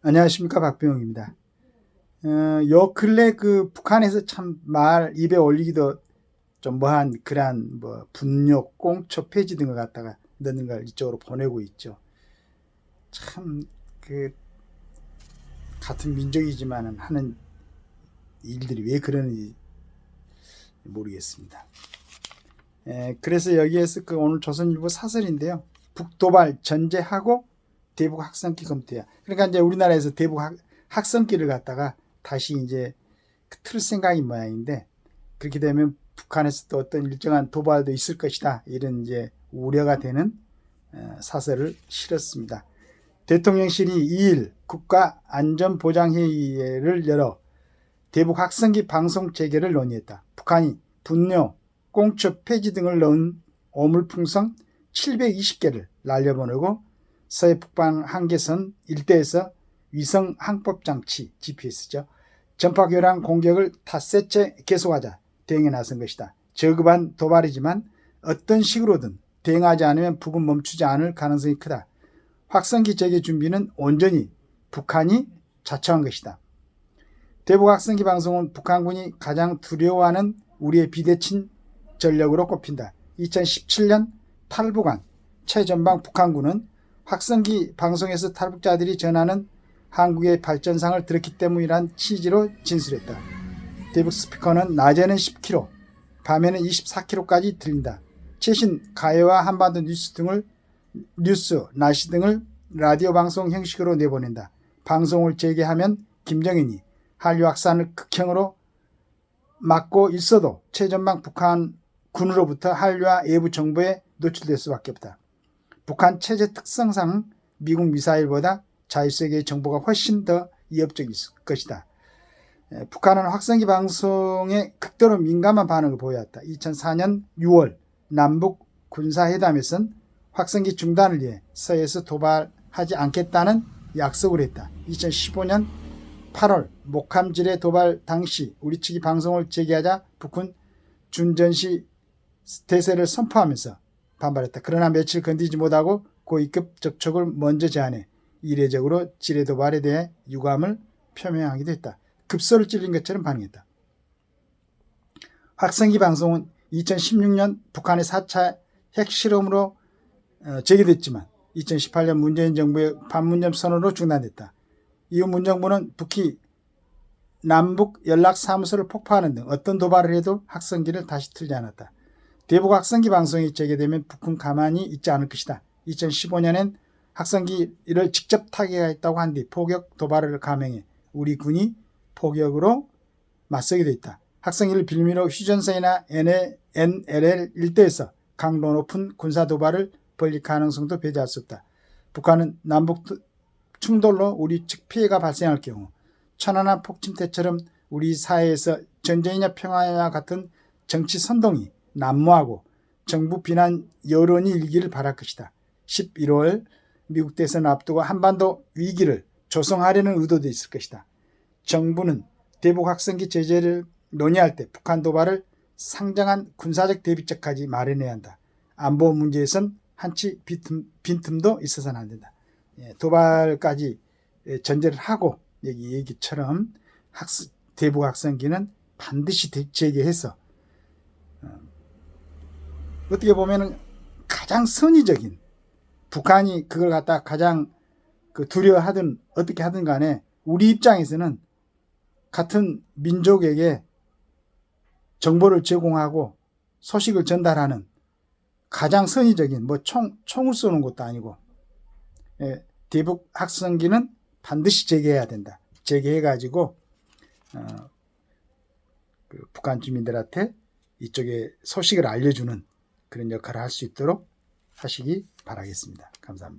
안녕하십니까, 박병욱입니다. 요 근래 그 북한에서 참 말 입에 올리기도 좀 뭐한 그러한 뭐 분뇨, 꽁초, 폐지 등을 갖다가 넣는 걸 이쪽으로 보내고 있죠. 참 그 같은 민족이지만은 하는 일들이 왜 그러는지 모르겠습니다. 그래서 여기에서 그 오늘 조선일보 사설인데요. 북도발 전제하고 대북 학성기 검토야. 그러니까 이제 우리나라에서 대북 학성기를 갖다가 다시 이제 틀 생각인 모양인데, 그렇게 되면 북한에서 또 어떤 일정한 도발도 있을 것이다, 이런 이제 우려가 되는 사설을 실었습니다. 대통령실이 2일 국가안전보장회의를 열어 대북 학성기 방송 재개를 논의했다. 북한이 분뇨, 꽁초, 폐지 등을 넣은 오물풍선 720개를 날려보내고 서해 북방 한계선 일대에서 위성 항법장치 GPS죠. 전파교란 공격을 닷새째 계속하자 대응에 나선 것이다. 저급한 도발이지만 어떤 식으로든 대응하지 않으면 북은 멈추지 않을 가능성이 크다. 확성기 재개 준비는 온전히 북한이 자처한 것이다. 대북 확성기 방송은 북한군이 가장 두려워하는 우리의 비대칭 전력으로 꼽힌다. 2017년 탈북한 최전방 북한군은 확성기 방송에서 탈북자들이 전하는 한국의 발전상을 들었기 때문이란 취지로 진술했다. 대북 스피커는 낮에는 10km, 밤에는 24km까지 들린다. 최신 가요와 한반도 뉴스, 날씨 등을 라디오 방송 형식으로 내보낸다. 방송을 재개하면 김정은이 한류 확산을 극형으로 막고 있어도 최전방 북한 군으로부터 한류와 외부 정보에 노출될 수밖에 없다. 북한 체제 특성상 미국 미사일보다 자유세계의 정보가 훨씬 더 위협적일 것이다. 북한은 확성기 방송에 극도로 민감한 반응을 보여왔다. 2004년 6월 남북 군사회담에선 확성기 중단을 위해 서해에서 도발하지 않겠다는 약속을 했다. 2015년 8월 목함지뢰 도발 당시 우리 측이 방송을 재개하자 북은 준전시 대세를 선포하면서 반발했다. 그러나 며칠 건드리지 못하고 고위급 접촉을 먼저 제안해 이례적으로 지뢰 도발에 대해 유감을 표명하기도 했다. 급소를 찔린 것처럼 반응했다. 확성기 방송은 2016년 북한의 4차 핵실험으로 재개됐지만 2018년 문재인 정부의 판문점 선언으로 중단됐다. 이후 문정부는 북이 남북 연락사무소를 폭파하는 등 어떤 도발을 해도 확성기를 다시 틀지 않았다. 대북 확성기 방송이 재개되면 북은 가만히 있지 않을 것이다. 2015년엔 확성기를 직접 타격했다고 한 뒤 포격 도발을 감행해 우리 군이 포격으로 맞서게 됐다. 확성기를 빌미로 휴전선이나 NLL 일대에서 강도 높은 군사 도발을 벌릴 가능성도 배제할 수 없다. 북한은 남북 충돌로 우리 측 피해가 발생할 경우 천안함 폭침때처럼 우리 사회에서 전쟁이냐 평화냐 같은 정치 선동이 난무하고 정부 비난 여론이 일기를 바랄 것이다. 11월 미국 대선 앞두고 한반도 위기를 조성하려는 의도도 있을 것이다. 정부는 대북 확성기 제재를 논의할 때 북한 도발을 상당한 군사적 대비책까지 마련해야 한다. 안보 문제에선 한치 빈틈도 있어서는 안 된다. 도발까지 전제를 하고 여기 얘기처럼 대북 확성기는 반드시 재개해서 어떻게 보면은 가장 선의적인, 북한이 그걸 갖다 가장 두려워하든 어떻게 하든 간에 우리 입장에서는 같은 민족에게 정보를 제공하고 소식을 전달하는 가장 선의적인, 뭐 총을 쏘는 것도 아니고, 대북 확성기는 반드시 재개해야 된다. 재개해가지고 북한 주민들한테 이쪽에 소식을 알려주는 그런 역할을 할 수 있도록 하시기 바라겠습니다. 감사합니다.